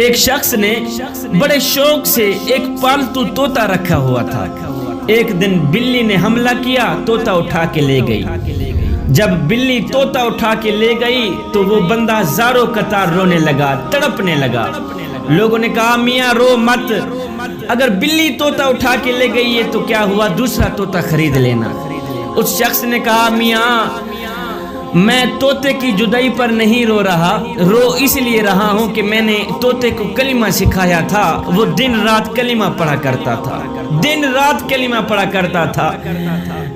ایک شخص نے بڑے شوق سے ایک پالتو طوطا رکھا ہوا تھا۔ ایک دن بلی نے حملہ کیا، طوطا اٹھا کے لے گئی۔ جب بلی طوطا اٹھا کے لے گئی تو وہ بندہ زاروں قطار رونے لگا، تڑپنے لگا۔ لوگوں نے کہا میاں رو مت، اگر بلی طوطا اٹھا کے لے گئی ہے تو کیا ہوا، دوسرا طوطا خرید لینا۔ اس شخص نے کہا میاں میں طوطے کی جدائی پر نہیں رو رہا، رو اس لیے رہا ہوں کہ میں نے طوطے کو کلمہ سکھایا تھا، وہ دن رات کلمہ پڑھا کرتا تھا، دن رات کلمہ پڑھا کرتا تھا،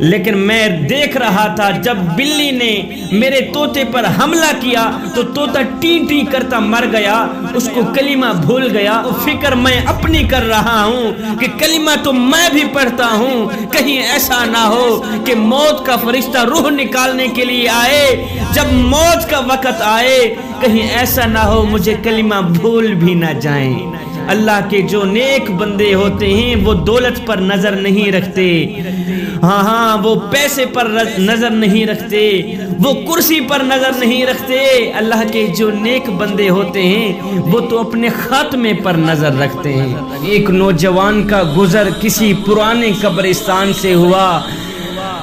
لیکن میں دیکھ رہا تھا جب بلی نے میرے طوطے پر حملہ کیا تو طوطا ٹی ٹی کرتا مر گیا، اس کو کلمہ بھول گیا۔ فکر میں اپنی کر رہا ہوں کہ کلمہ تو میں بھی پڑھتا ہوں، کہیں ایسا نہ ہو کہ موت کا فرشتہ روح نکالنے کے لیے آئے، جب موت کا وقت آئے کہیں ایسا نہ ہو مجھے کلمہ بھول بھی نہ جائیں۔ اللہ کے جو نیک بندے ہوتے ہیں وہ دولت پر نظر نہیں رکھتے، ہاں وہ پیسے پر نظر نہیں رکھتے، وہ کرسی پر نظر نہیں رکھتے۔ اللہ کے جو نیک بندے ہوتے ہیں وہ تو اپنے خاتمے پر نظر رکھتے ہیں۔ ایک نوجوان کا گزر کسی پرانے قبرستان سے ہوا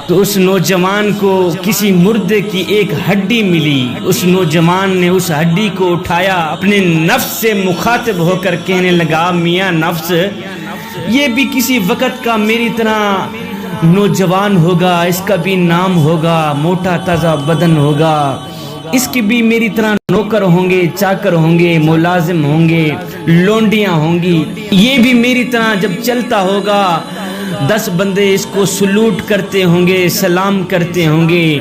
تو اس نوجوان کو کسی مردے کی ایک ہڈی ملی۔ اس نوجوان نے اس ہڈی کو اٹھایا، اپنے نفس سے مخاطب ہو کر کہنے لگا میاں نفس، یہ بھی کسی وقت کا میری طرح نوجوان ہوگا، اس کا بھی نام ہوگا، موٹا تازہ بدن ہوگا، اس کی بھی میری طرح نوکر ہوں گے، چاکر ہوں گے، ملازم ہوں گے، لونڈیاں ہوں گی، یہ بھی میری طرح جب چلتا ہوگا 10 بندے اس کو سلوٹ کرتے ہوں گے، سلام کرتے ہوں گے،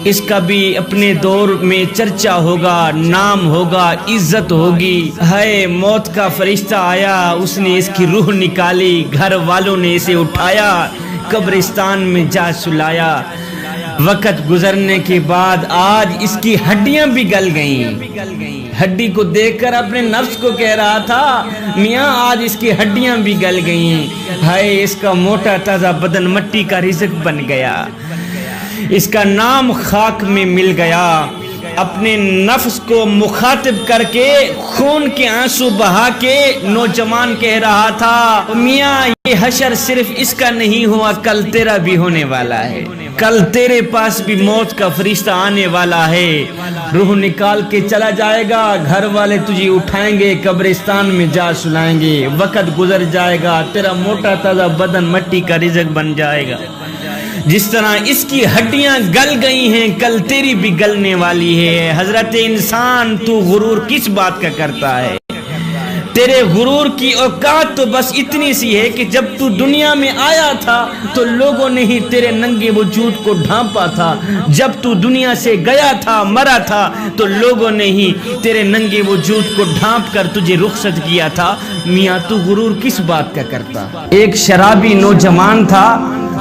اس کا بھی اپنے دور میں چرچا ہوگا، نام ہوگا، عزت ہوگی۔ ہے موت کا فرشتہ آیا، اس نے اس کی روح نکالی، گھر والوں نے اسے اٹھایا، قبرستان میں جا سلایا۔ وقت گزرنے کے بعد آج اس کی ہڈیاں بھی گل گئیں۔ ہڈی کو دیکھ کر اپنے نفس کو کہہ رہا تھا میاں آج اس کی ہڈیاں بھی گل گئیں، ہائے اس کا موٹا تازہ بدن مٹی کا رزق بن گیا، اس کا نام خاک میں مل گیا۔ اپنے نفس کو مخاطب کر کے خون کے آنسو بہا کے نوجوان کہہ رہا تھا میاں یہ حشر صرف اس کا نہیں ہوا، کل تیرا بھی ہونے والا ہے، کل تیرے پاس بھی موت کا فرشتہ آنے والا ہے، روح نکال کے چلا جائے گا، گھر والے تجھے اٹھائیں گے، قبرستان میں جا سلائیں گے، وقت گزر جائے گا، تیرا موٹا تازہ بدن مٹی کا رزق بن جائے گا۔ جس طرح اس کی ہڈیاں گل گئی ہیں کل تیری بھی گلنے والی ہے۔ حضرت انسان تو غرور کس بات کا کرتا ہے؟ تیرے غرور کی اوقات تو بس اتنی سی ہے کہ جب تو دنیا میں آیا تھا تو لوگوں نے ہی تیرے ننگے وجود کو ڈھانپا تھا، جب تو دنیا سے گیا تھا مرا تھا تو لوگوں نے ہی تیرے ننگے وجود کو ڈھانپ کر تجھے رخصت کیا تھا۔ میاں تو غرور کس بات کا کرتا؟ ایک شرابی نوجوان تھا،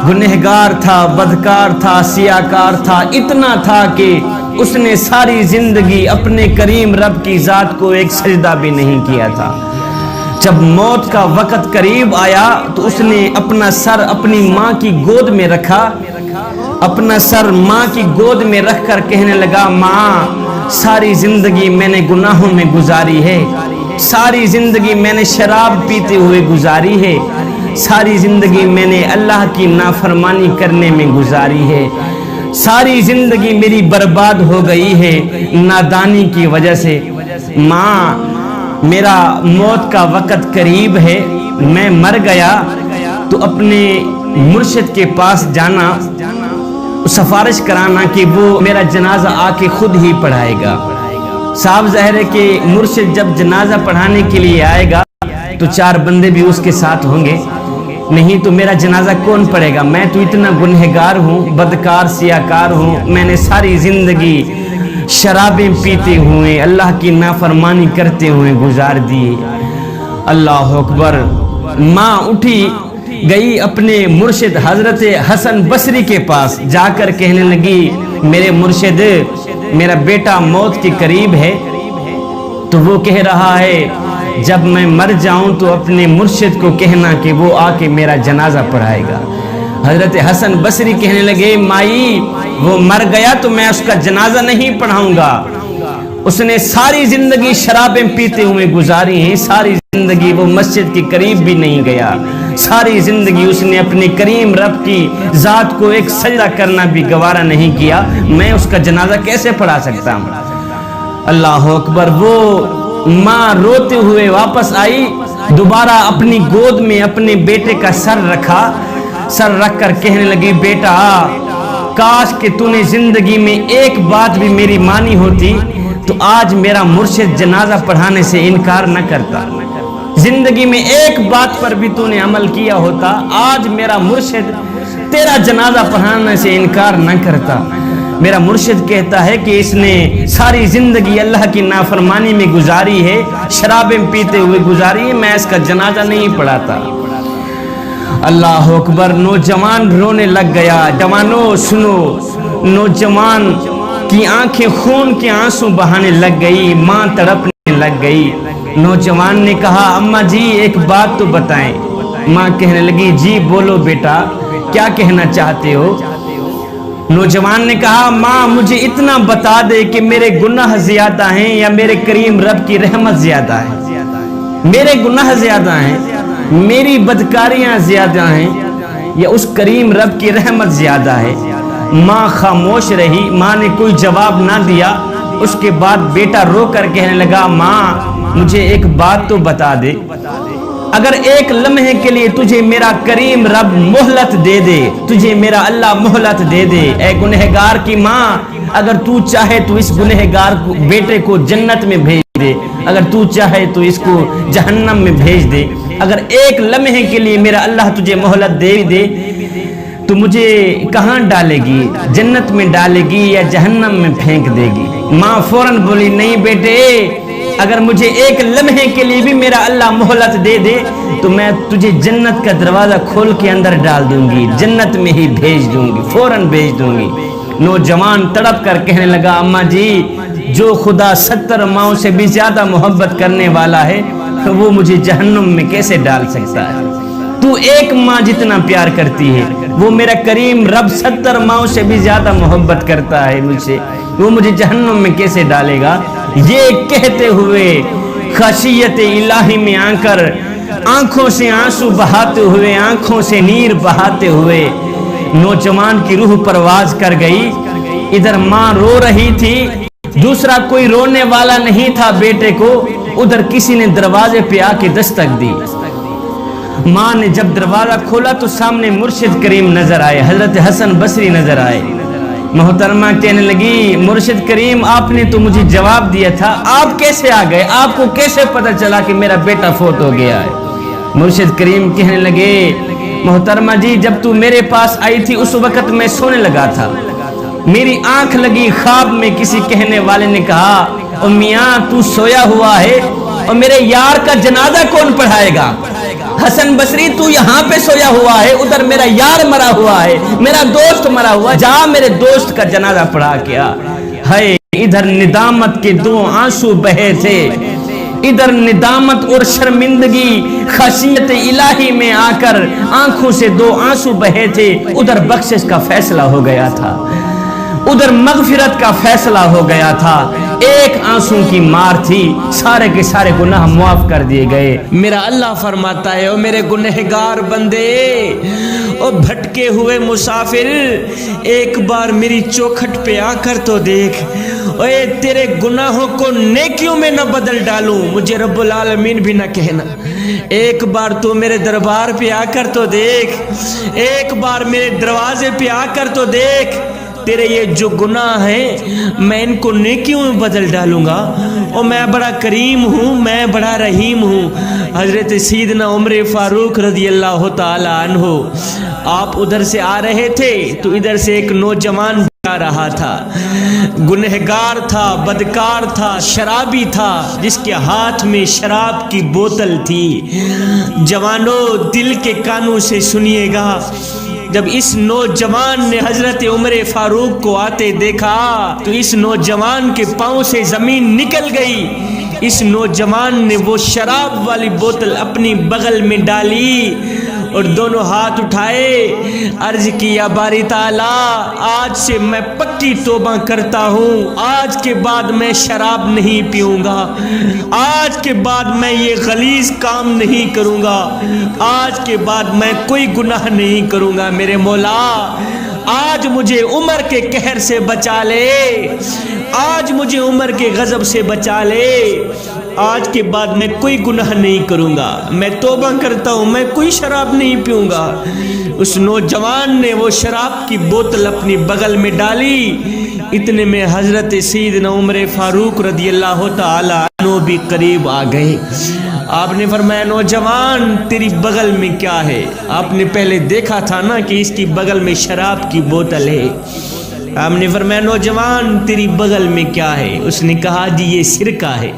گنہگار تھا، بدکار تھا، سیاکار تھا، اتنا تھا کہ اس نے ساری زندگی اپنے کریم رب کی ذات کو ایک سجدہ بھی نہیں کیا تھا۔ جب موت کا وقت قریب آیا تو اس نے اپنا سر اپنی ماں کی گود میں رکھا، اپنا سر ماں کی گود میں رکھ کر کہنے لگا ماں ساری زندگی میں نے گناہوں میں گزاری ہے، ساری زندگی میں نے شراب پیتے ہوئے گزاری ہے، ساری زندگی میں نے اللہ کی نافرمانی کرنے میں گزاری ہے، ساری زندگی میری برباد ہو گئی ہے نادانی کی وجہ سے۔ ماں میرا موت کا وقت قریب ہے، میں مر گیا تو اپنے مرشد کے پاس جانا، سفارش کرانا کہ وہ میرا جنازہ آ کے خود ہی پڑھائے گا۔ صاحب ظاہر ہے کہ مرشد جب جنازہ پڑھانے کے لیے آئے گا تو 4 بندے بھی اس کے ساتھ ہوں گے، نہیں تو میرا جنازہ کون پڑھے گا؟ میں تو اتنا گنہگار ہوں، بدکار سیاکار ہوں، میں نے ساری زندگی شرابیں پیتے ہوئے اللہ کی نافرمانی کرتے ہوئے گزار دی۔ اللہ اکبر۔ ماں اٹھی گئی اپنے مرشد حضرت حسن بصری کے پاس، جا کر کہنے لگی میرے مرشد میرا بیٹا موت کے قریب ہے، تو وہ کہہ رہا ہے جب میں مر جاؤں تو اپنے مرشد کو کہنا کہ وہ آ کے میرا جنازہ پڑھائے گا۔ حضرت حسن بصری کہنے لگے مائی وہ مر گیا تو میں اس کا جنازہ نہیں پڑھاؤں گا، اس نے ساری زندگی شرابیں پیتے ہوئے گزاری ہیں، ساری زندگی وہ مسجد کے قریب بھی نہیں گیا، ساری زندگی اس نے اپنے کریم رب کی ذات کو ایک سجدہ کرنا بھی گوارا نہیں کیا، میں اس کا جنازہ کیسے پڑھا سکتا ہوں؟ اللہ اکبر۔ وہ ماں روتے ہوئے واپس آئی، دوبارہ اپنی گود میں اپنے بیٹے کا سر رکھا، سر رکھ کر کہنے لگی بیٹا کاش کہ تو نے زندگی میں ایک بات بھی میری مانی ہوتی تو آج میرا مرشد جنازہ پڑھانے سے انکار نہ کرتا، زندگی میں ایک بات پر بھی تو نے عمل کیا ہوتا آج میرا مرشد تیرا جنازہ پڑھانے سے انکار نہ کرتا۔ میرا مرشد کہتا ہے کہ اس نے ساری زندگی اللہ کی نافرمانی میں گزاری ہے، شرابیں پیتے ہوئے گزاری ہے، میں اس کا جنازہ نہیں پڑھاتا۔ اللہ اکبر۔ نوجوان رونے لگ گیا۔ جوانوں سنو، نوجوان کی آنکھیں خون کے آنسو بہانے لگ گئی، ماں تڑپنے لگ گئی۔ نوجوان نے کہا اماں جی ایک بات تو بتائیں۔ ماں کہنے لگی جی بولو بیٹا، کیا کہنا چاہتے ہو؟ نوجوان نے کہا ماں مجھے اتنا بتا دے کہ میرے گناہ زیادہ ہیں یا میرے کریم رب کی رحمت زیادہ ہے؟ میرے گناہ زیادہ ہیں، میری بدکاریاں زیادہ ہیں یا اس کریم رب کی رحمت زیادہ ہے؟ ماں خاموش رہی، ماں نے کوئی جواب نہ دیا۔ اس کے بعد بیٹا رو کر کہنے لگا ماں مجھے ایک بات تو بتا دے، اگر ایک لمحے کے لیے تجھے میرا کریم رب مہلت دے دے، تجھے میرا اللہ مہلت دے دے، اے گنہگار کی ماں اگر تو چاہے تو اس گنہگار بیٹے کو جنت میں بھیج دے، اگر تو چاہے تو اس کو جہنم میں بھیج دے، اگر ایک لمحے کے لیے میرا اللہ تجھے مہلت دے دے تو مجھے کہاں ڈالے گی؟ جنت میں ڈالے گی یا جہنم میں پھینک دے گی؟ ماں فوراً بولی نہیں بیٹے، اگر مجھے ایک لمحے کے لیے بھی میرا اللہ مہلت دے دے تو میں تجھے جنت کا دروازہ کھول کے اندر ڈال دوں گی، جنت میں ہی بھیج دوں گی، فوراً بھیج دوں گی۔ نوجوان تڑپ کر کہنے لگا اماں جی جو خدا 70 ماؤں سے بھی زیادہ محبت کرنے والا ہے وہ مجھے جہنم میں کیسے ڈال سکتا ہے؟ تو ایک ماں جتنا پیار کرتی ہے، وہ میرا کریم رب 70 ماؤں سے بھی زیادہ محبت کرتا ہے مجھ سے، وہ مجھے جہنم میں کیسے ڈالے گا؟ یہ کہتے ہوئے خشیت الہی میں آ کر آنکھوں سے آنسو بہاتے ہوئے، آنکھوں سے نیر بہاتے ہوئے نوجوان کی روح پرواز کر گئی۔ ادھر ماں رو رہی تھی، دوسرا کوئی رونے والا نہیں تھا بیٹے کو، ادھر کسی نے دروازے پہ آ کے دستک دی۔ ماں نے جب دروازہ کھولا تو سامنے مرشد کریم نظر آئے، حضرت حسن بصری نظر آئے۔ محترمہ کہنے لگی مرشد کریم آپ نے تو مجھے جواب دیا تھا، آپ کیسے آ گئے؟ آپ کو کیسے پتہ چلا کہ میرا بیٹا فوت ہو گیا ہے؟ مرشد کریم کہنے لگے محترمہ جی جب تو میرے پاس آئی تھی اس وقت میں سونے لگا تھا، میری آنکھ لگی، خواب میں کسی کہنے والے نے کہا او میاں تو سویا ہوا ہے اور میرے یار کا جنازہ کون پڑھائے گا؟ حسن بصری تو یہاں پہ سویا ہوا ہے، ادھر میرا یار مرا ہوا ہے، میرا دوست مرا ہوا ہے، جا میرے دوست کا جنازہ پڑھا کے آ۔ ہے ادھر ندامت کے 2 آنسو بہے تھے، ادھر ندامت اور شرمندگی خشیت الہی میں آ کر آنکھوں سے 2 آنسو بہے تھے، ادھر بخشش کا فیصلہ ہو گیا تھا، ادھر مغفرت کا فیصلہ ہو گیا تھا، ایک آنسو کی مار تھی، سارے کے سارے گناہ معاف کر دیے گئے۔ میرا اللہ فرماتا ہے او میرے گنہگار بندے، او بھٹکے ہوئے مسافر ایک بار میری چوکھٹ پہ آ کر تو دیکھ، اے تیرے گناہوں کو نیکیوں میں نہ بدل ڈالوں، مجھے رب العالمین بھی نہ کہنا، ایک بار تو میرے دربار پہ آ کر تو دیکھ، ایک بار میرے دروازے پہ آ کر تو دیکھ، تیرے یہ جو گناہ ہیں میں ان کو نیکیوں میں بدل ڈالوں گا، اور میں بڑا کریم ہوں، میں بڑا رحیم ہوں۔ حضرت سیدنا عمر فاروق رضی اللہ تعالی عنہ آپ ادھر سے آ رہے تھے تو ادھر سے ایک نوجوان آ رہا تھا، گنہگار تھا، بدکار تھا، شرابی تھا، جس کے ہاتھ میں شراب کی بوتل تھی۔ جوانوں دل کے کانوں سے سنیے گا، جب اس نوجوان نے حضرت عمر فاروق کو آتے دیکھا تو اس نوجوان کے پاؤں سے زمین نکل گئی، اس نوجوان نے وہ شراب والی بوتل اپنی بغل میں ڈالی اور دونوں ہاتھ اٹھائے، عرض کی یا باری تعالیٰ آج سے میں پکی توبہ کرتا ہوں، آج کے بعد میں شراب نہیں پیوں گا، آج کے بعد میں یہ غلیظ کام نہیں کروں گا، آج کے بعد میں کوئی گناہ نہیں کروں گا، میرے مولا آج مجھے عمر کے قہر سے بچا لے، آج مجھے عمر کے غضب سے بچا لے، آج کے بعد میں کوئی گناہ نہیں کروں گا، میں توبہ کرتا ہوں، میں کوئی شراب نہیں پیوں گا۔ اس نوجوان نے وہ شراب کی بوتل اپنی بغل میں ڈالی، اتنے میں حضرت سیدنا عمر فاروق رضی اللہ تعالی عنہ بھی قریب آ گئے۔ آپ نے فرمایا نوجوان تیری بغل میں کیا ہے؟ آپ نے پہلے دیکھا تھا نا کہ اس کی بغل میں شراب کی بوتل ہے۔ آپ نے فرمایا نوجوان تیری بغل میں کیا ہے؟ اس نے کہا جی یہ سرکہ ہے۔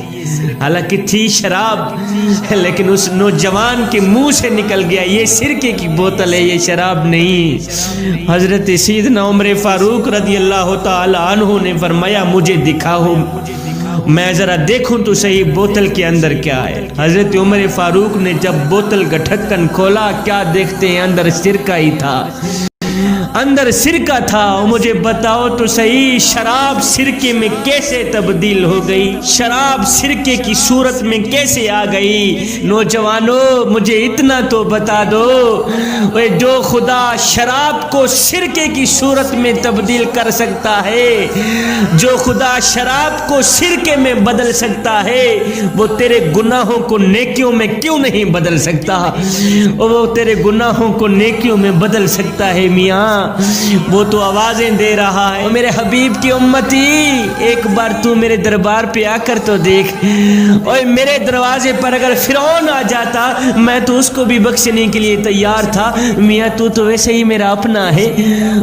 حالانکہ تھی شراب، لیکن اس نوجوان کے منہ سے نکل گیا یہ سرکے کی بوتل ہے، یہ شراب نہیں۔ حضرت سیدنا عمر فاروق رضی اللہ تعالی عنہ نے فرمایا مجھے دکھاؤ، میں ذرا دیکھوں تو صحیح بوتل کے اندر کیا ہے۔ حضرت عمر فاروق نے جب بوتل کا ڈھکن کھولا، کیا دیکھتے ہیں اندر سرکہ ہی تھا، اندر سرکہ تھا۔ مجھے بتاؤ تو صحیح شراب سرکے میں کیسے تبدیل ہو گئی، شراب سرکے کی صورت میں کیسے آ گئی؟ نوجوانوں مجھے اتنا تو بتا دو، جو خدا شراب کو سرکے کی صورت میں تبدیل کر سکتا ہے، جو خدا شراب کو سرکے میں بدل سکتا ہے، وہ تیرے گناہوں کو نیکیوں میں کیوں نہیں بدل سکتا؟ وہ تیرے گناہوں کو نیکیوں میں بدل سکتا ہے میاں، وہ تو آوازیں دے رہا ہے۔ میرے حبیب کی امتی ایک بار تو میرے دربار پہ آ کر تو دیکھ، اور میرے دروازے پر اگر فرعون آ جاتا میں تو اس کو بھی بخشنے کے لیے تیار تھا۔ میاں تو ویسے ہی میرا اپنا ہے،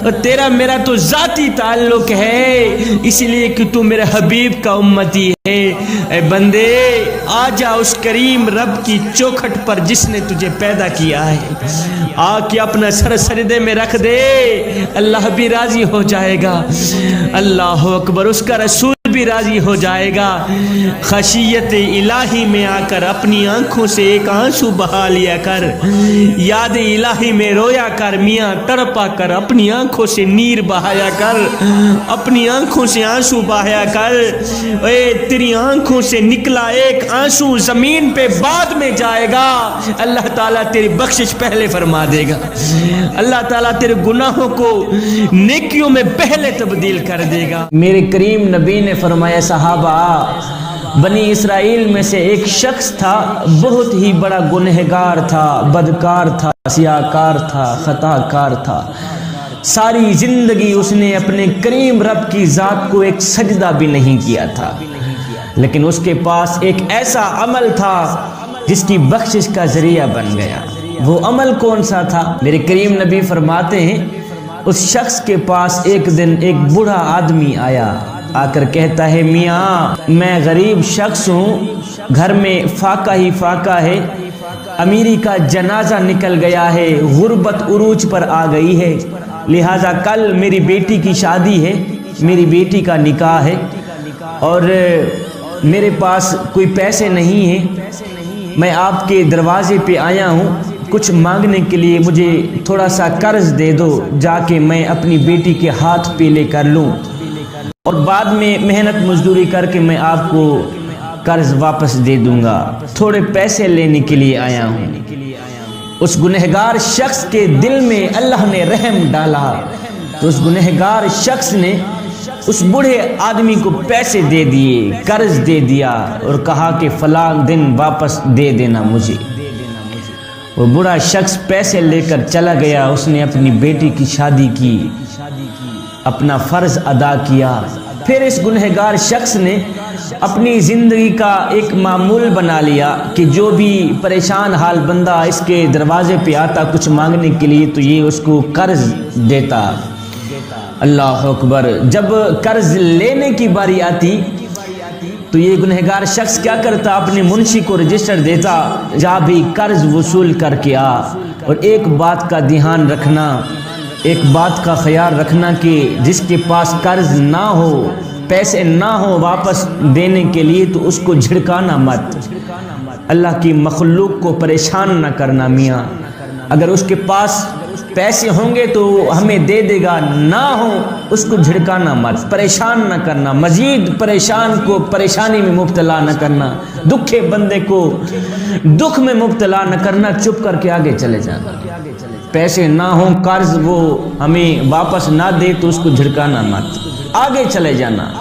اور تیرا میرا تو ذاتی تعلق ہے، اس لیے کہ تو میرے حبیب کا امتی ہے۔ اے بندے آ جا اس کریم رب کی چوکھٹ پر جس نے تجھے پیدا کیا ہے، آ کے اپنا سر سجدے میں رکھ دے، اللہ بھی راضی ہو جائے گا۔ اللہ اکبر، اس کا رسول بھی راضی ہو جائے گا۔ خشیت الہی میں آ کر اپنی آنکھوں سے ایک آنسو بہا لیا کر، یاد الہی میں رویا کر، میاں تڑپا کر اپنی آنکھوں سے نیر بہایا کر، اپنی آنکھوں سے آنسو بہایا کر۔ اے تیری آنکھوں سے نکلا ایک آنسو زمین پہ بعد میں جائے گا، اللہ تعالیٰ تیری بخشش پہلے فرما دے گا، اللہ تعالیٰ تیرے گناہوں کو نیکیوں میں پہلے تبدیل کر دے گا۔ میرے کریم نبی نے فرمایا صحابہ بنی اسرائیل میں سے ایک شخص تھا، بہت ہی بڑا گنہگار تھا، بدکار تھا، سیاہکار تھا، خطا کار تھا۔ ساری زندگی اس نے اپنے کریم رب کی ذات کو ایک سجدہ بھی نہیں کیا تھا، لیکن اس کے پاس ایک ایسا عمل تھا جس کی بخشش کا ذریعہ بن گیا۔ وہ عمل کون سا تھا؟ میرے کریم نبی فرماتے ہیں اس شخص کے پاس ایک دن ایک بوڑھا آدمی آیا، آ کر کہتا ہے میاں میں غریب شخص ہوں، گھر میں فاقہ ہی فاقہ ہے، امیری کا جنازہ نکل گیا ہے، غربت عروج پر آ گئی ہے، لہٰذا کل میری بیٹی کی شادی ہے، میری بیٹی کا نکاح ہے، اور میرے پاس کوئی پیسے نہیں ہیں، میں آپ کے دروازے پہ آیا ہوں کچھ مانگنے کے لیے، مجھے تھوڑا سا قرض دے دو، جا کے میں اپنی بیٹی کے ہاتھ پہ لے کر لوں، اور بعد میں محنت مزدوری کر کے میں آپ کو قرض واپس دے دوں گا، تھوڑے پیسے لینے کے لیے آیا ہوں۔ اس گنہگار شخص کے دل میں اللہ نے رحم ڈالا، تو اس گنہگار شخص نے اس بوڑھے آدمی کو پیسے دے دیے، قرض دے دیا، اور کہا کہ فلاں دن واپس دے دینا مجھے۔ وہ بوڑھا شخص پیسے لے کر چلا گیا، اس نے اپنی بیٹی کی شادی کی، اپنا فرض ادا کیا۔ پھر اس گنہگار شخص نے اپنی زندگی کا ایک معمول بنا لیا کہ جو بھی پریشان حال بندہ اس کے دروازے پہ آتا کچھ مانگنے کے لیے تو یہ اس کو قرض دیتا۔ اللہ اکبر، جب قرض لینے کی باری آتی تو یہ گنہگار شخص کیا کرتا، اپنے منشی کو رجسٹر دیتا، جا بھی قرض وصول کر کے آ، اور ایک بات کا دھیان رکھنا، ایک بات کا خیال رکھنا کہ جس کے پاس قرض نہ ہو، پیسے نہ ہو واپس دینے کے لیے تو اس کو جھڑکانا مت، اللہ کی مخلوق کو پریشان نہ کرنا میاں۔ اگر اس کے پاس پیسے ہوں گے تو ہمیں دے دے گا، نہ ہو اس کو جھڑکانا مت، پریشان نہ کرنا، مزید پریشان کو پریشانی میں مبتلا نہ کرنا، دکھے بندے کو دکھ میں مبتلا نہ کرنا، چپ کر کے آگے چلے جانا۔ پیسے نہ ہوں، قرض وہ ہمیں واپس نہ دے تو اس کو جھڑکانا مت، آگے چلے جانا۔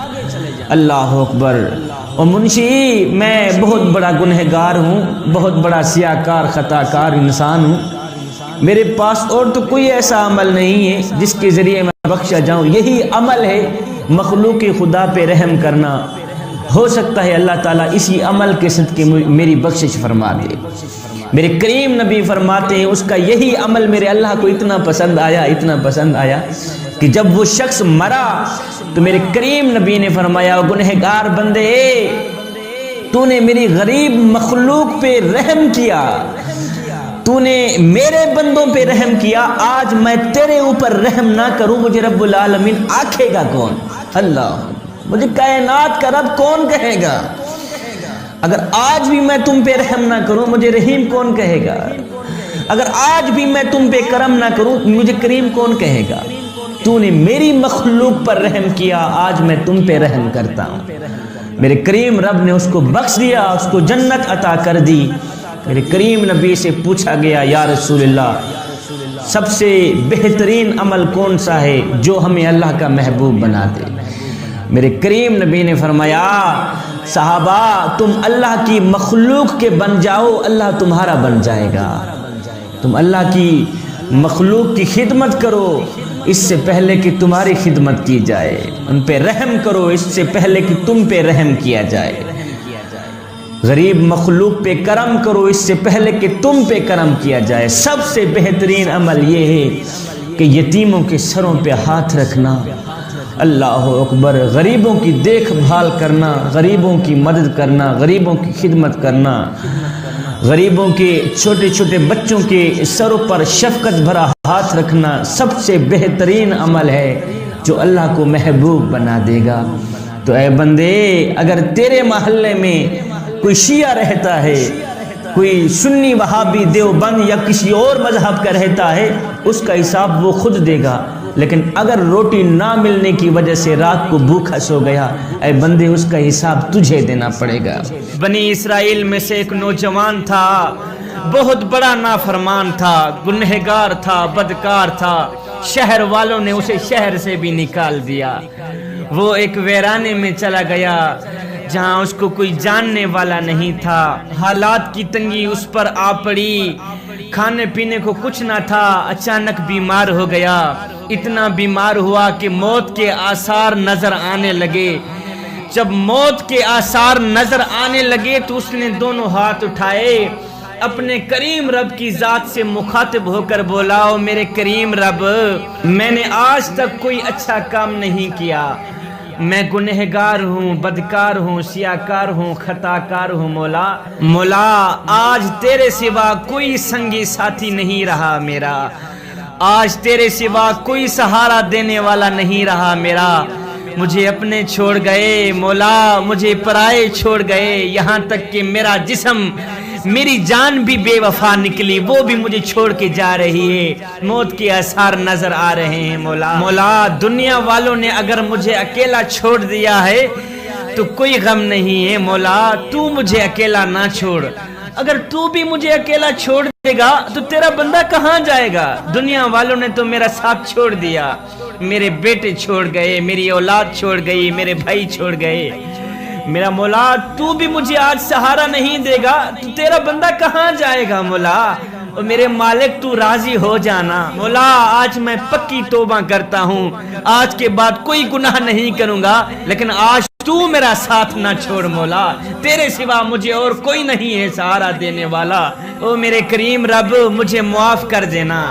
اللہ اکبر۔ اور منشی میں بہت بڑا گنہگار ہوں، بہت بڑا سیاہکار خطا کار انسان ہوں، میرے پاس اور تو کوئی ایسا عمل نہیں ہے جس کے ذریعے میں بخشا جاؤں، یہی عمل ہے مخلوق خدا پہ رحم کرنا، ہو سکتا ہے اللہ تعالیٰ اسی عمل کے صدقے میری بخشش فرما دے۔ میرے کریم نبی فرماتے ہیں اس کا یہی عمل میرے اللہ کو اتنا پسند آیا، اتنا پسند آیا کہ جب وہ شخص مرا تو میرے کریم نبی نے فرمایا، گنہگار بندے تو نے میری غریب مخلوق پہ رحم کیا، تو نے میرے بندوں پہ رحم کیا، آج میں تیرے اوپر رحم نہ کروں مجھے رب العالمین آکھے گا کون؟ اللہ، مجھے کائنات کا رب کون کہے گا؟ اگر آج بھی میں تم پہ رحم نہ کروں مجھے رحیم کون کہے گا؟ اگر آج بھی میں تم پہ کرم نہ کروں مجھے کریم کون کہے گا؟ تو نے میری مخلوق پر رحم کیا، آج میں تم پہ رحم کرتا ہوں۔ میرے کریم رب نے اس کو بخش دیا، اس کو جنت عطا کر دی۔ میرے کریم نبی سے پوچھا گیا، یا رسول اللہ سب سے بہترین عمل کون سا ہے جو ہمیں اللہ کا محبوب بنا دے؟ میرے کریم نبی نے فرمایا، صحابہ تم اللہ کی مخلوق کے بن جاؤ، اللہ تمہارا بن جائے گا۔ تم اللہ کی مخلوق کی خدمت کرو اس سے پہلے کہ تمہاری خدمت کی جائے، ان پہ رحم کرو اس سے پہلے کہ تم پہ رحم کیا جائے، غریب مخلوق پہ کرم کرو اس سے پہلے کہ تم پہ کرم کیا جائے۔ سب سے بہترین عمل یہ ہے کہ یتیموں کے سروں پہ ہاتھ رکھنا، اللہ اکبر، غریبوں کی دیکھ بھال کرنا، غریبوں کی مدد کرنا، غریبوں کی خدمت کرنا، غریبوں کے چھوٹے چھوٹے بچوں کے سروں پر شفقت بھرا ہاتھ رکھنا سب سے بہترین عمل ہے جو اللہ کو محبوب بنا دے گا۔ تو اے بندے، اگر تیرے محلے میں کوئی شیعہ رہتا ہے، کوئی سنی وہابی دیوبند یا کسی اور مذہب کا رہتا ہے، اس کا حساب وہ خود دے گا، لیکن اگر روٹی نہ ملنے کی وجہ سے رات کو بھوکا سو گیا، اے بندے اس کا حساب تجھے دینا پڑے گا۔ بنی اسرائیل میں سے ایک نوجوان تھا، بہت بڑا نافرمان تھا، گنہگار تھا، بدکار تھا، شہر والوں نے اسے شہر سے بھی نکال دیا۔ وہ ایک ویرانے میں چلا گیا جہاں اس کو کوئی جاننے والا نہیں تھا، حالات کی تنگی اس پر آ پڑی، کھانے پینے کو کچھ نہ تھا، اچانک بیمار ہو گیا، اتنا بیمار ہوا کہ موت کے آثار نظر آنے لگے۔ جب موت کے آثار نظر آنے لگے تو اس نے دونوں ہاتھ اٹھائے، اپنے کریم رب کی ذات سے مخاطب ہو کر بولا، او میرے کریم رب، میں نے آج تک کوئی اچھا کام نہیں کیا، میں گنہگار ہوں، بدکار ہوں، سیاہکار ہوں، خطاکار ہوں، مولا آج تیرے سوا کوئی سنگی ساتھی نہیں رہا میرا، آج تیرے سوا کوئی سہارا دینے والا نہیں رہا میرا، مجھے اپنے چھوڑ گئے مولا، مجھے پرائے چھوڑ گئے، یہاں تک کہ میرا جسم، میری جان بھی بے وفا نکلی، وہ بھی مجھے چھوڑ کے جا رہی ہے، موت کے آثار نظر آ رہے ہیں مولا دنیا والوں نے اگر مجھے اکیلا چھوڑ دیا ہے تو کوئی غم نہیں ہے مولا، تو مجھے اکیلا نہ چھوڑ، اگر تو بھی مجھے اکیلا چھوڑ دے گا تو تیرا بندہ کہاں جائے گا؟ دنیا والوں نے تو میرا ساتھ چھوڑ دیا، میرے بیٹے چھوڑ گئے، میری اولاد چھوڑ گئی، میرے بھائی چھوڑ گئے، میرا مولا تو بھی مجھے آج سہارا نہیں دے گا تو تیرا بندہ کہاں جائے گا مولا؟ اور میرے مالک تو راضی ہو جانا مولا، آج میں پکی توبہ کرتا ہوں، آج کے بعد کوئی گناہ نہیں کروں گا، لیکن آج تو میرا ساتھ نہ چھوڑ مولا، تیرے سوا مجھے اور کوئی نہیں ہے سہارا دینے والا، او میرے کریم رب مجھے معاف کر دینا۔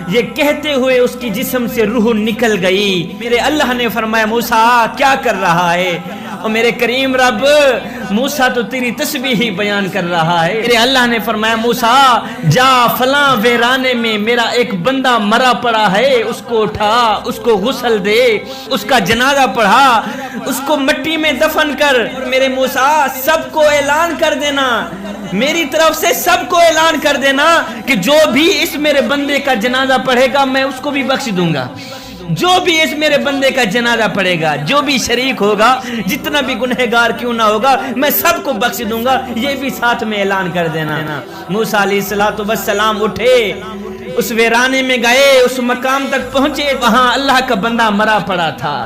یہ کہتے ہوئے اس کی جسم سے روح نکل گئی۔ میرے اللہ نے فرمایا، موسیٰ کیا کر رہا ہے؟ اور میرے کریم رب، موسیٰ تو تیری تسبیح ہی بیان کر رہا ہے۔ میرے اللہ نے فرمایا، موسیٰ جا فلاں ویرانے میں میرا ایک بندہ مرا پڑا ہے، اس کو اٹھا، اس کو غسل دے، اس کا جنازہ پڑھا، اس کو مٹی میں دفن کر، میرے موسیٰ سب کو اعلان کر دینا میری طرف سے سب کو اعلان کر دینا کہ جو بھی اس میرے بندے کا جنازہ پڑھے گا میں اس کو بھی بخش دوں گا، جو بھی اس میرے بندے کا جنازہ پڑھے گا، جو بھی شریک ہوگا، جتنا بھی گنہگار کیوں نہ ہوگا، میں سب کو بخش دوں گا، یہ بھی ساتھ میں اعلان کر دینا۔ موسیٰ علیہ السلام اٹھے، اس ویرانے میں گئے، اس مقام تک پہنچے، وہاں اللہ کا بندہ مرا پڑا تھا۔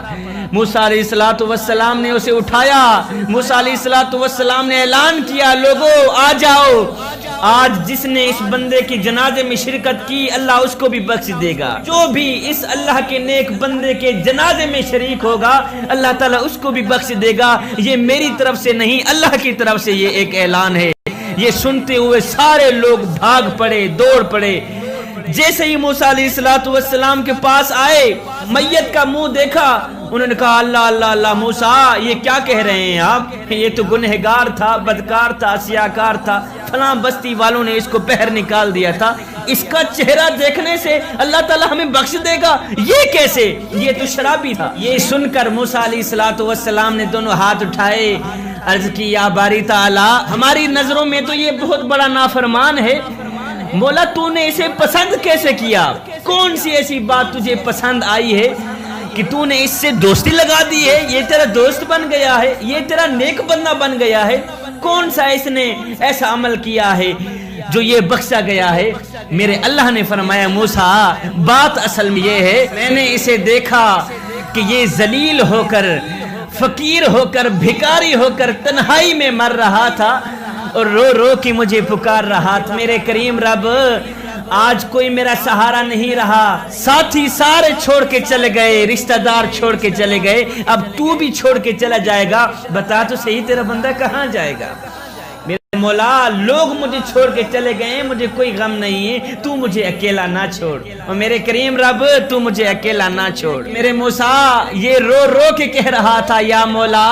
موسیٰ علیہ السلام نے اسے اٹھایا، موسیٰ علیہ السلام نے اعلان کیا، لوگو آ جاؤ، آج جس نے اس بندے کی جنازے میں شرکت کی اللہ اس کو بھی بخش دے گا، جو بھی اس اللہ کے نیک بندے کے جنازے میں شریک ہوگا اللہ تعالیٰ اس کو بھی بخش دے گا۔ یہ میری طرف سے نہیں، اللہ کی طرف سے یہ ایک اعلان ہے۔ یہ سنتے ہوئے سارے لوگ بھاگ پڑے، دوڑ پڑے۔ جیسے ہی موسیٰ علیہ السلام کے پاس آئے، میت کا منہ دیکھا، انہوں نے کہا اللہ اللہ اللہ، موسیٰ یہ کیا کہہ رہے ہیں آپ؟ یہ تو گنہگار تھا، بدکار تھا، سیاکار تھا، فلاں بستی والوں نے اس کو پہر نکال دیا تھا، اس کا چہرہ دیکھنے سے اللہ تعالیٰ ہمیں بخش دے گا، یہ کیسے؟ یہ تو شرابی تھا۔ یہ سن کر موسیٰ علیہ السلام نے دونوں ہاتھ اٹھائے، عرض کی یا باری تعالیٰ، ہماری نظروں میں تو یہ بہت بڑا نافرمان ہے، مولا تو نے اسے پسند کیسے کیا؟ کون سی ایسی بات تجھے پسند آئی ہے کہ تو نے اس سے دوستی لگا دی ہے؟ یہ تیرا دوست بن گیا ہے، یہ تیرا نیک بندہ بن گیا ہے، کون سا اس نے ایسا عمل کیا ہے جو یہ بخشا گیا ہے؟ میرے اللہ نے فرمایا موسیٰ بات اصل میں یہ ہے، میں نے اسے دیکھا کہ یہ ذلیل ہو کر، فقیر ہو کر، بھکاری ہو کر تنہائی میں مر رہا تھا اور رو رو کے مجھے پکار رہا تھا۔ میرے کریم رب آج کوئی میرا سہارا نہیں رہا، ساتھی سارے چھوڑ کے چلے گئے، رشتہ دار چھوڑ کے چلے گئے، اب تو بھی چھوڑ کے چلا جائے گا، بتا تو صحیح تیرا بندہ کہاں جائے گا؟ میرے مولا لوگ مجھے چھوڑ کے چلے گئے، مجھے کوئی غم نہیں ہے، تو مجھے اکیلا نہ چھوڑ، اور میرے کریم رب تو مجھے اکیلا نہ چھوڑ۔ میرے موسیٰ یہ رو رو کے کہہ رہا تھا یا مولا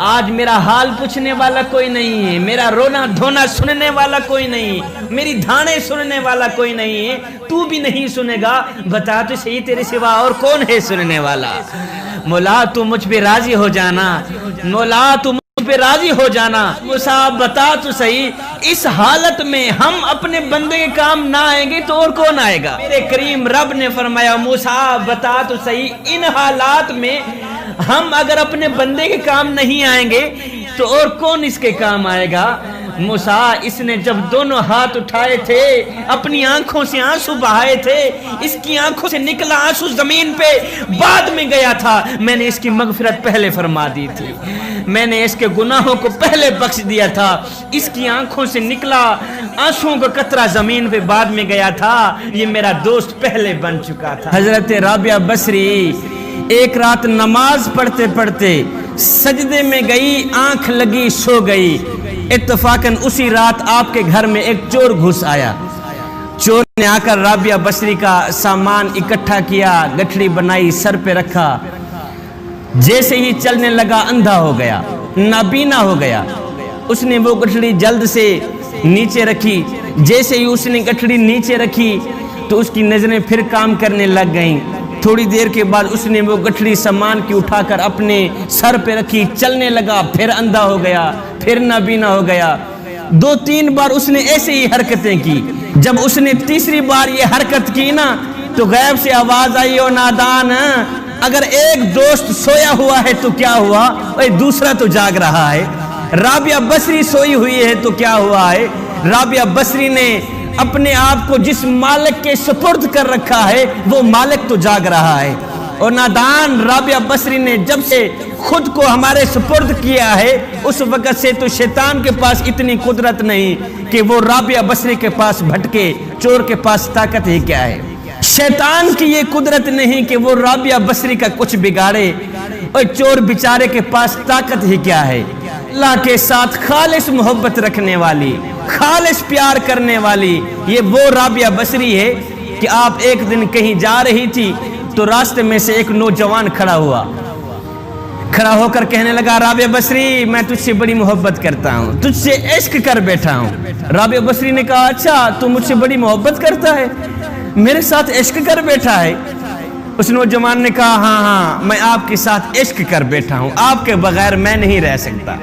آج میرا حال پوچھنے والا کوئی نہیں ہے، میرا رونا دھونا سننے والا کوئی نہیں، میری دھانے سننے والا کوئی نہیں ہے، تو بھی نہیں سنے گا، بتا تو صحیح تیرے سوا اور کون ہے سننے والا؟ مولا تو مجھ پہ راضی ہو جانا، مولا تو مجھ پہ راضی ہو جانا۔ موسیٰ بتا تو صحیح اس حالت میں ہم اپنے بندے کے کام نہ آئیں گے تو اور کون آئے گا؟ میرے کریم رب نے فرمایا موسیٰ بتا تو صحیح ان حالات میں ہم اگر اپنے بندے کے کام نہیں آئیں گے تو اور کون اس کے کام آئے گا؟ موسیٰ اس نے جب دونوں ہاتھ اٹھائے تھے، اپنی آنکھوں سے آنسو بہائے تھے، اس کی آنکھوں سے نکلا آنسو زمین پہ بعد میں گیا تھا، میں نے اس کی مغفرت پہلے فرما دی تھی، میں نے اس کے گناہوں کو پہلے بخش دیا تھا، اس کی آنکھوں سے نکلا آنسوؤں کا قطرہ زمین پہ بعد میں گیا تھا، یہ میرا دوست پہلے بن چکا تھا۔ حضرت رابعہ بصری ایک رات نماز پڑھتے پڑھتے سجدے میں گئی، آنکھ لگی سو گئی، اتفاقاً اسی رات آپ کے گھر میں ایک چور گھس آیا، چور نے آ کر رابعہ بصری کا سامان اکٹھا کیا، گٹھڑی بنائی، سر پہ رکھا، جیسے ہی چلنے لگا اندھا ہو گیا، نابینا ہو گیا، اس نے وہ گٹھڑی جلد سے نیچے رکھی، جیسے ہی اس نے گٹھڑی نیچے رکھی تو اس کی نظریں پھر کام کرنے لگ گئیں، تھوڑی دیر کے بعد اس نے وہ گٹھڑی سامان کی اٹھا کر اپنے سر پہ رکھی، چلنے لگا، پھر اندھا ہو گیا، پھر نابینا ہو گیا، 2-3 بار اس نے ایسے ہی حرکتیں کی۔ جب اس نے تیسری بار یہ حرکت کی نا تو غیب سے آواز آئی، او نادان اگر ایک دوست سویا ہوا ہے تو کیا ہوا، دوسرا تو جاگ رہا ہے، رابعہ بصری سوئی ہوئی ہے تو کیا ہوا ہے، رابعہ بصری نے اپنے آپ کو جس مالک کے سپرد کر رکھا ہے وہ مالک تو جاگ رہا ہے، اور نادان رابعہ بصری نے جب سے خود کو ہمارے سپرد کیا ہے اس وقت سے تو شیطان کے پاس اتنی قدرت نہیں کہ وہ رابعہ بصری کے پاس بھٹکے، چور کے پاس طاقت ہی کیا ہے، شیطان کی یہ قدرت نہیں کہ وہ رابعہ بصری کا کچھ بگاڑے، اور چور بیچارے کے پاس طاقت ہی کیا ہے۔ اللہ کے ساتھ خالص محبت رکھنے والی، خالص پیار کرنے والی یہ وہ رابعہ بصری ہے کہ آپ ایک دن کہیں جا رہی تھی تو راستے میں سے ایک نوجوان کھڑا ہو کر کہنے لگا، رابعہ بصری میں تجھ سے بڑی محبت کرتا ہوں، تجھ سے عشق کر بیٹھا ہوں۔ رابعہ بصری نے کہا، اچھا تو مجھ سے بڑی محبت کرتا ہے، میرے ساتھ عشق کر بیٹھا ہے؟ اس نوجوان نے کہا، ہاں میں آپ کے ساتھ عشق کر بیٹھا ہوں، آپ کے بغیر میں نہیں رہ سکتا۔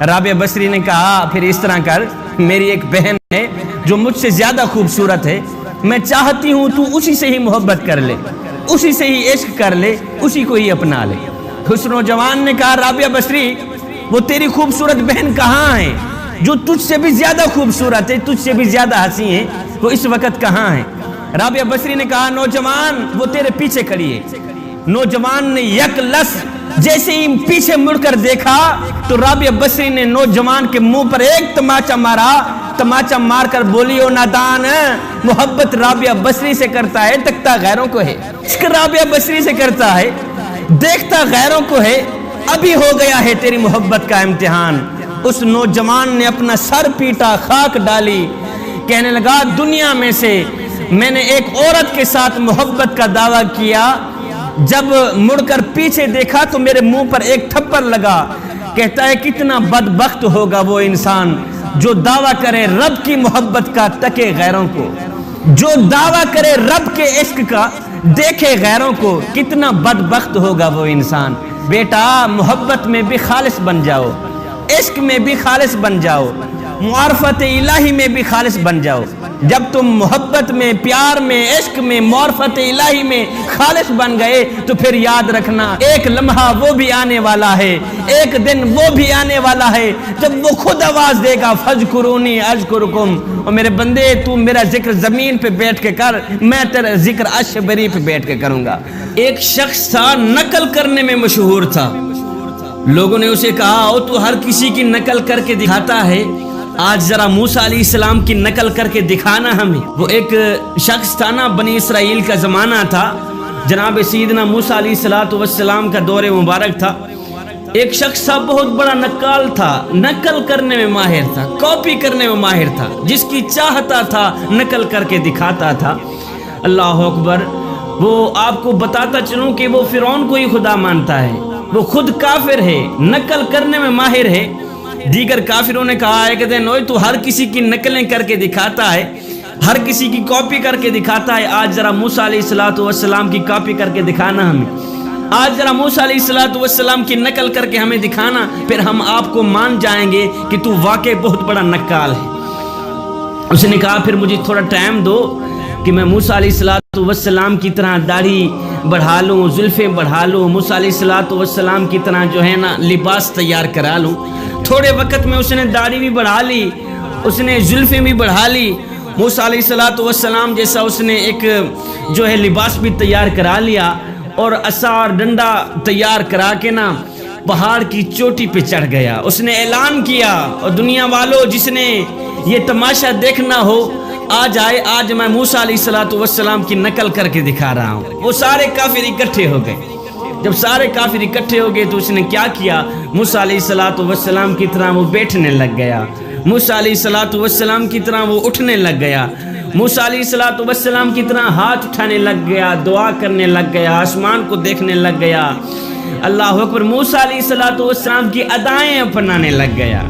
رابعہ بصری نے کہا پھر اس طرح کر، میری ایک بہن ہے جو مجھ سے زیادہ خوبصورت ہے، میں چاہتی ہوں تو اسی سے ہی محبت کر لے، اسی سے ہی عشق کر لے، اسی کو ہی اپنا لے۔ اس نوجوان نے کہا رابعہ بصری وہ تیری خوبصورت بہن کہاں ہے جو تجھ سے بھی زیادہ خوبصورت ہے، تجھ سے بھی زیادہ حسین ہے، وہ اس وقت کہاں ہے؟ رابعہ بصری نے کہا نوجوان وہ تیرے پیچھے کھڑی ہے۔ نوجوان نے یک لس جیسے ہی پیچھے مڑ کر دیکھا تو رابعہ بصری نے نوجوان کے منہ پر ایک تماچا مارا، تماچا مار کر بولی او نادان، محبت رابعہ بصری سے کرتا ہے تکتا غیروں کو ہے، عشق رابعہ بصری سے کرتا ہے دیکھتا غیروں کو ہے، ابھی ہو گیا ہے تیری محبت کا امتحان۔ اس نوجوان نے اپنا سر پیٹا، خاک ڈالی، کہنے لگا دنیا میں سے میں نے ایک عورت کے ساتھ محبت کا دعویٰ کیا، جب مڑ کر پیچھے دیکھا تو میرے منہ پر ایک تھپڑ لگا۔ کہتا ہے کتنا بدبخت ہوگا وہ انسان جو دعویٰ کرے رب کی محبت کا تکے غیروں کو، جو دعویٰ کرے رب کے عشق کا دیکھے غیروں کو، کتنا بدبخت ہوگا وہ انسان۔ بیٹا محبت میں بھی خالص بن جاؤ، عشق میں بھی خالص بن جاؤ، معرفت الہی میں بھی خالص بن جاؤ۔ جب تم محبت میں، پیار میں، عشق میں، معرفت الہی میں خالص بن گئے تو پھر یاد رکھنا ایک لمحہ وہ بھی آنے والا ہے، ایک دن وہ بھی آنے والا ہے جب وہ خود آواز دے گا فَاذْكُرُونِي أَذْكُرْكُمْ، اور میرے بندے تو میرا ذکر زمین پہ بیٹھ کے کر، میں تیرا ذکر عرش بری پہ بیٹھ کے کروں گا۔ ایک شخص تھا نقل کرنے میں مشہور تھا، لوگوں نے اسے کہا او تو ہر کسی کی نقل کر کے دکھاتا ہے، آج ذرا موسیٰ علیہ السلام کی نقل کر کے دکھانا ہمیں۔ وہ ایک شخص تھا نا، بنی اسرائیل کا زمانہ تھا، جناب سیدنا موسیٰ علیہ السلام کا دور مبارک تھا۔ ایک شخص تھا بہت بڑا نقال تھا، نقل کرنے میں ماہر تھا، کاپی کرنے میں ماہر تھا، جس کی چاہتا تھا نقل کر کے دکھاتا تھا۔ اللہ اکبر، وہ آپ کو بتاتا چلوں کہ وہ فرعون کو ہی خدا مانتا ہے، وہ خود کافر ہے، نقل کرنے میں ماہر ہے۔ دیگر کافروں نے کہا ہے کہ نوئے تو ہر کسی کی نقلیں کر کے دکھاتا ہے، ہر کسی کی کاپی کر کے دکھاتا ہے، آج ذرا موسیٰ علیہ السلام کی کاپی کر کے دکھانا ہمیں، آج ذرا موسیٰ علیہ السلام کی نقل کر کے ہمیں دکھانا، پھر ہم آپ کو مان جائیں گے کہ تو واقعی بہت بڑا نقال ہے۔ اس نے کہا پھر مجھے تھوڑا ٹائم دو کہ میں موسیٰ علیہ السلام کی طرح داڑھی بڑھا لوں، زلفیں بڑھا لوں، موسیٰ علیہ السلام کی طرح جو ہے نا لباس تیار کرا لوں۔ تھوڑے وقت میں اس نے داڑھی بھی بڑھا لی، اس نے زلفیں بھی بڑھا لی، موسیٰ علیہ السلام جیسا اس نے ایک جو ہے لباس بھی تیار کرا لیا، اور عصا اور ڈنڈا تیار کرا کے نا پہاڑ کی چوٹی پہ چڑھ گیا۔ اس نے اعلان کیا اور دنیا والوں جس نے یہ تماشا دیکھنا ہو آج آئے، آج میں موسیٰ علیہ السلام کی نقل کر کے دکھا رہا ہوں۔ وہ سارے کافر اکٹھے ہو گئے۔ جب سارے کافر اکٹھے ہو گئے تو اس نے کیا کیا، موسیٰ علیہ السلام کی طرح وہ بیٹھنے لگ گیا، موسیٰ علیہ السلام کی طرح وہ اٹھنے لگ گیا، موسیٰ علیہ السلام کی طرح ہاتھ اٹھانے لگ گیا، دعا کرنے لگ گیا، آسمان کو دیکھنے لگ گیا۔ اللہ اکبر، موسیٰ علیہ السلام کی ادائیں اپنانے لگ گیا،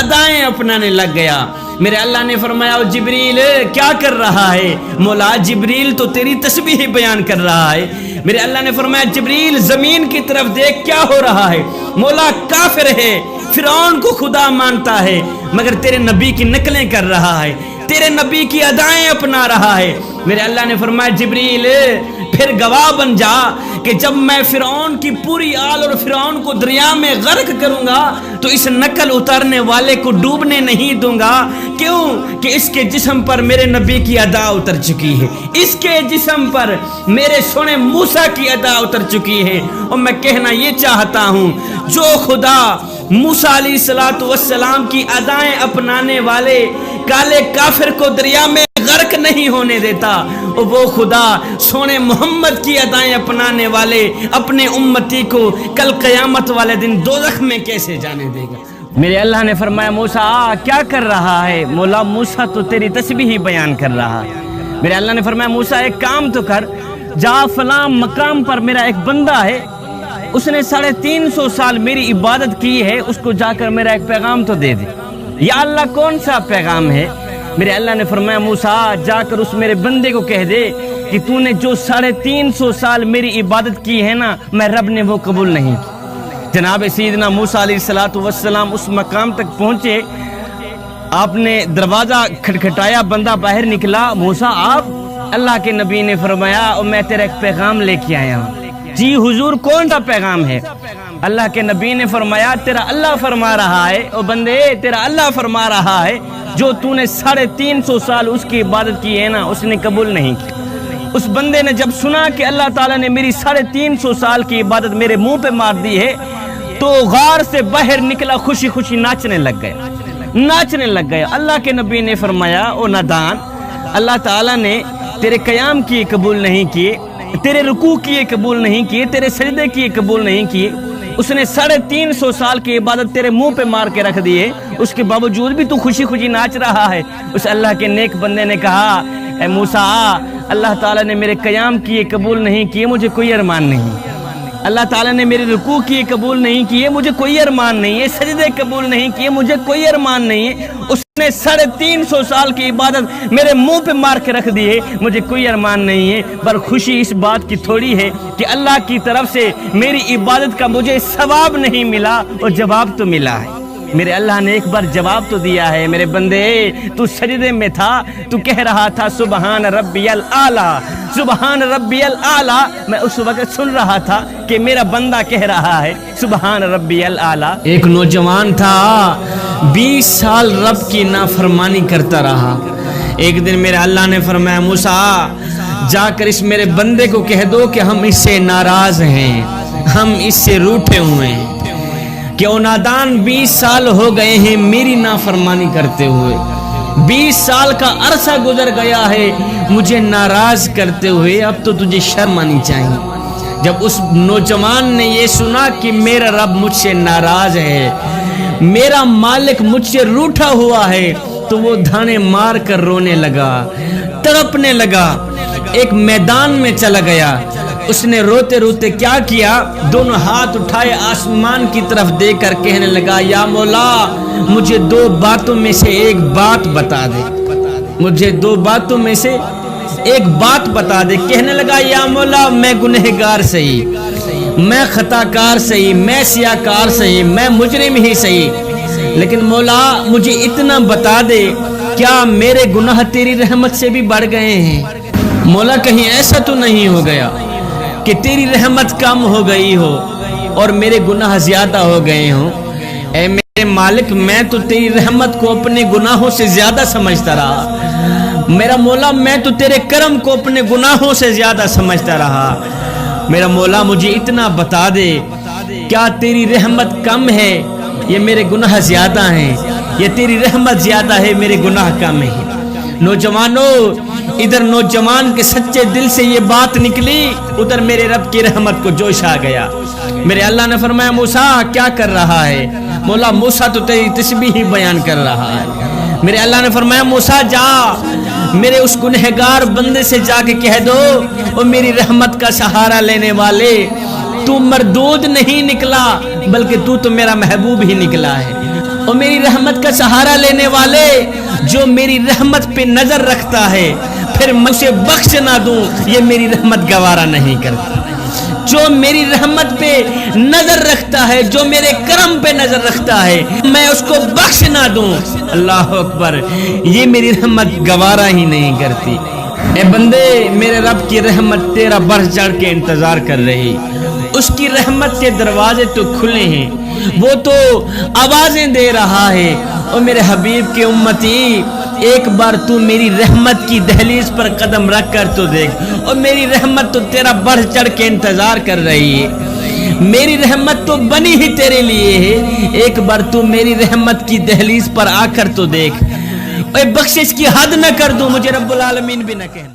ادائیں اپنانے لگ گیا۔ میرے اللہ نے فرمایا جبریل کیا کر رہا ہے؟ مولا جبریل تو تیری تسبیح بیان کر رہا ہے۔ میرے اللہ نے فرمایا جبریل زمین کی طرف دیکھ کیا ہو رہا ہے؟ مولا کافر ہے، فرعون کو خدا مانتا ہے، مگر تیرے نبی کی نقلیں کر رہا ہے، تیرے نبی کی ادائیں اپنا رہا ہے۔ میرے اللہ نے فرمایا جبریل پھر گواہ بن جا کہ جب میں فرعون کی پوری آل اور فرعون کو دریا میں غرق کروں گا تو اس نقل اتارنے والے کو ڈوبنے نہیں دوں گا۔ کیوں کہ اس کے جسم پر میرے نبی کی ادا اتر چکی ہے، اس کے جسم پر میرے سونے موسیٰ کی ادا اتر چکی ہے۔ اور میں کہنا یہ چاہتا ہوں جو خدا موسیٰ علیہ السلام کی ادائیں اپنانے والے کالے کافر کو دریا میں غرق نہیں ہونے دیتا، وہ خدا سونے محمد کی ادائیں اپنانے والے اپنے امتی کو کل قیامت والے دن دوزخ میں کیسے جانے دے گا۔ میرے اللہ نے فرمایا موسیٰ کیا کر رہا ہے؟ مولا موسیٰ تو تیری تسبیح بیان کر رہا ہے۔ میرے اللہ نے فرمایا موسیٰ ایک کام تو کر، جا فلاں مقام پر میرا ایک بندہ ہے، اس نے 350 سال میری عبادت کی ہے، اس کو جا کر میرا ایک پیغام تو دے دے۔ یا اللہ کون سا پیغام ہے؟ میرے اللہ نے فرمایا موسیٰ جا کر اس میرے بندے کو کہہ دے کہ تو نے جو 350 سال میری عبادت کی ہے نا، میں رب نے وہ قبول نہیں کی۔ جناب سیدنا موسیٰ علیہ السلام اس مقام تک پہنچے، آپ نے دروازہ کھٹکھٹایا، بندہ باہر نکلا، موسیٰ آپ؟ اللہ کے نبی نے فرمایا میں تیرا ایک پیغام لے کے آیا ہوں۔ جی حضور کون سا پیغام ہے؟ اللہ کے نبی نے فرمایا تیرا اللہ فرما رہا ہے، او بندے تیرا اللہ فرما رہا ہے جو تو نے 350 سال اس کی عبادت کی ہے نا، اس نے قبول نہیں کی۔ اس بندے نے جب سنا کہ اللہ تعالیٰ نے میری 350 سال کی عبادت میرے منہ پہ مار دی ہے تو غار سے باہر نکلا، خوشی خوشی ناچنے لگ گیا۔ اللہ کے نبی نے فرمایا او نادان، اللہ تعالیٰ نے تیرے قیام کیے قبول نہیں کیے، تیرے رکوع کیے قبول نہیں کیے، تیرے سجدے کیے قبول نہیں کیے، اس نے 350 سال کی عبادت تیرے منہ پہ مار کے رکھ دیے، اس کے باوجود بھی تو خوشی خوشی ناچ رہا ہے۔ اس اللہ کے نیک بندے نے کہا اے موسیٰ، اللہ تعالیٰ نے میرے قیام کیے قبول نہیں کیے، مجھے کوئی ارمان نہیں۔ اللہ تعالیٰ نے میرے رکوع کیے قبول نہیں کیے، مجھے کوئی ارمان نہیں ہے، سجدے قبول نہیں کیے، مجھے کوئی ارمان نہیں ہے، اس نے 350 سال کی عبادت میرے منہ پہ مار کے رکھ دی ہے، مجھے کوئی ارمان نہیں ہے۔ پر خوشی اس بات کی تھوڑی ہے کہ اللہ کی طرف سے میری عبادت کا مجھے ثواب نہیں ملا اور جواب تو ملا ہے۔ میرے اللہ نے ایک بار جواب تو دیا ہے، میرے بندے تو سجدے میں تھا، تو کہہ رہا تھا سبحان ربی الاعلیٰ، سبحان ربی الاعلیٰ، میں اس وقت سن رہا تھا کہ میرا بندہ کہہ رہا ہے سبحان ربی الاعلیٰ۔ ایک نوجوان تھا 20 سال رب کی نافرمانی کرتا رہا۔ ایک دن میرے اللہ نے فرمایا موسیٰ جا کر اس میرے بندے کو کہہ دو کہ ہم اس سے ناراض ہیں، ہم اس سے روٹھے ہوئے ہیں کہ وہ نادان 20 سال ہو گئے ہیں میری نافرمانی کرتے ہوئے، 20 سال کا عرصہ گزر گیا ہے مجھے ناراض کرتے ہوئے، اب تو تجھے شرم آنی چاہیے۔ جب اس نوجوان نے یہ سنا کہ میرا رب مجھ سے ناراض ہے، میرا مالک مجھ سے روٹھا ہوا ہے، تو وہ دھانے مار کر رونے لگا، تڑپنے لگا، ایک میدان میں چلا گیا۔ اس نے روتے روتے کیا کیا، دونوں ہاتھ اٹھائے آسمان کی طرف دیکھ کر کہنے لگا یا مولا مجھے 2 باتوں میں سے ایک بات بتا دے، مجھے 2 باتوں میں سے ایک بات بتا دے۔ کہنے لگا یا مولا میں گنہگار صحیح، میں خطا کار صحیح، میں سیاہ کار صحیح، میں مجرم ہی صحیح، لیکن مولا مجھے اتنا بتا دے کیا میرے گناہ تیری رحمت سے بھی بڑھ گئے ہیں؟ مولا کہیں ایسا تو نہیں ہو گیا کہ تیری رحمت کم ہو گئی ہو اور میرے گناہ زیادہ ہو گئے ہوں؟ اے میرے مالک میں تو تیری رحمت کو اپنے گناہوں سے زیادہ سمجھتا رہا، میرا مولا میں تو تیرے کرم کو اپنے گناہوں سے زیادہ سمجھتا رہا، میرا مولا مجھے اتنا بتا دے کیا تیری رحمت کم ہے یہ میرے گناہ زیادہ ہیں، یا تیری رحمت زیادہ ہے میرے گناہ کم ہیں؟ نوجوانوں ادھر نوجوان کے سچے دل سے یہ بات نکلی، ادھر میرے رب کی رحمت کو جوش آ گیا۔ میرے اللہ نے فرمایا موسیٰ کیا کر رہا ہے؟ مولا موسیٰ تو تیری تسبیح ہی بیان کر رہا ہے۔ میرے اللہ نے فرمایا موسیٰ جا میرے اس گنہگار بندے سے جا کے کہہ دو اور میری رحمت کا سہارا لینے والے تو مردود نہیں نکلا بلکہ تو میرا محبوب ہی نکلا ہے، اور میری رحمت کا سہارا لینے والے جو میری رحمت پہ نظر رکھتا ہے پھر میں اسے بخش نہ دوں یہ میری رحمت گوارا نہیں کرتا، جو میری رحمت پہ نظر رکھتا ہے، جو میرے کرم پہ نظر رکھتا ہے میں اس کو بخش نہ دوں، اللہ اکبر، یہ میری رحمت گوارا ہی نہیں کرتی۔ اے بندے میرے رب کی رحمت تیرا بڑھ چڑھ کے انتظار کر رہی، اس کی رحمت کے دروازے تو کھلے ہیں، وہ تو آوازیں دے رہا ہے، اور میرے حبیب کے امتی ایک بار تو میری رحمت کی دہلیز پر قدم رکھ کر تو دیکھ، اور میری رحمت تو تیرا بڑھ چڑھ کے انتظار کر رہی ہے، میری رحمت تو بنی ہی تیرے لیے ہے، ایک بار تو میری رحمت کی دہلیز پر آ کر تو دیکھ، اے بخشش کی حد نہ کر دوں مجھے رب العالمین بھی نہ کہنا۔